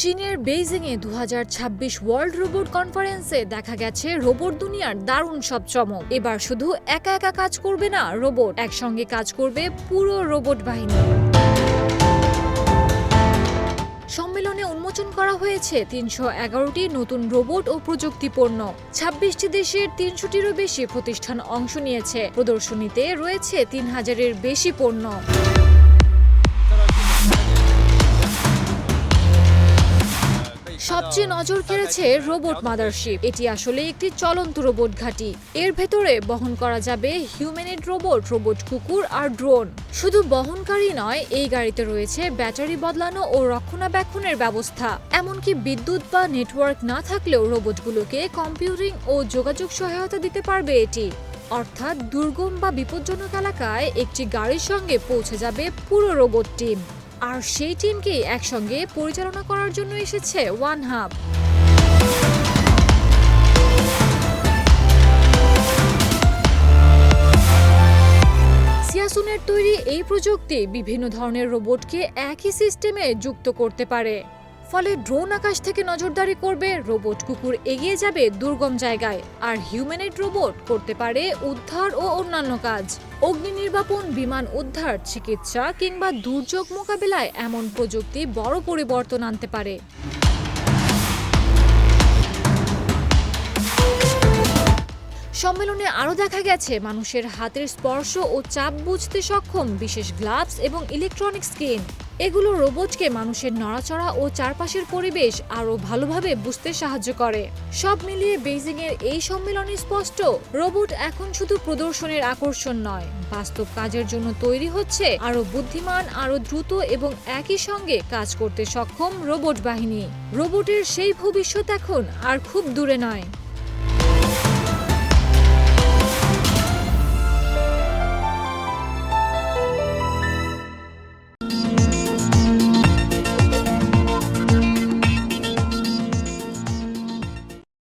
চীনের বেইজিংয়ে 2026 world robot কনফারেন্সে দেখা গেছে রোবট দুনিয়ার দারুণ সব চমক। এবার শুধু একা একা কাজ করবে না রোবট, একসঙ্গে কাজ করবে পুরো রোবট বাহিনী। সম্মেলনে উন্মোচন করা হয়েছে 311টি নতুন রোবট ও প্রযুক্তি পণ্য। 26টি দেশের 300টিরও বেশি প্রতিষ্ঠান অংশ নিয়েছে। প্রদর্শনীতে রয়েছে 3000-এর বেশি পণ্য। সবচেয়ে নজর কেড়েছে রোবট মাদারশিপ। এটি আসলে একটি চলন্ত রোবট ঘাঁটি। এর ভেতরে বহন করা যাবে হিউম্যানয়েড রোবট, রোবট কুকুর আর ড্রোন। শুধু বহনকারী নয়, এই গাড়িতে রয়েছে ব্যাটারি বদলানো ও রক্ষণাবেক্ষণের ব্যবস্থা। এমনকি বিদ্যুৎ বা নেটওয়ার্ক না থাকলেও রোবটগুলোকে কম্পিউটিং ও যোগাযোগ সহায়তা দিতে পারবে এটি। অর্থাৎ দুর্গম বা বিপজ্জনক এলাকায় একটি গাড়ির সঙ্গে পৌঁছে যাবে পুরো রোবট টিম। আর সেই টিমকে একসঙ্গে পরিচালনা করার জন্য এসেছে ওয়ান হাব। সিয়াসুনের তৈরি এই প্রযুক্তি বিভিন্ন ধরনের রোবটকে একই সিস্টেমে যুক্ত করতে পারে। ফলে ড্রোন আকাশ থেকে নজরদারি করবে, রোবট কুকুর এগিয়ে যাবে দুর্গম জায়গায়, আর হিউম্যানয়েড রোবট করতে পারে উদ্ধার ও অন্যান্য কাজ। অগ্নি নির্বাপন, বিমান উদ্ধার, চিকিৎসা কিংবা দুর্যোগ মোকাবিলায় এমন প্রযুক্তি বড় পরিবর্তন আনতে পারে। সম্মেলনে আরও দেখা গেছে মানুষের হাতের স্পর্শ ও চাপ বুঝতে সক্ষম বিশেষ গ্লাভস এবং ইলেকট্রনিক স্কিন। এগুলো রোবটকে মানুষের নড়াচড়া ও চারপাশের পরিবেশ আরও ভালোভাবে বুঝতে সাহায্য করে। সব মিলিয়ে বেইজিংয়ের এই সম্মেলনে স্পষ্ট, রোবট এখন শুধু প্রদর্শনের আকর্ষণ নয়, বাস্তব কাজের জন্য তৈরি হচ্ছে আরও বুদ্ধিমান, আরও দ্রুত এবং একই সঙ্গে কাজ করতে সক্ষম রোবট বাহিনী। রোবটের সেই ভবিষ্যৎ এখন আর খুব দূরে নয়।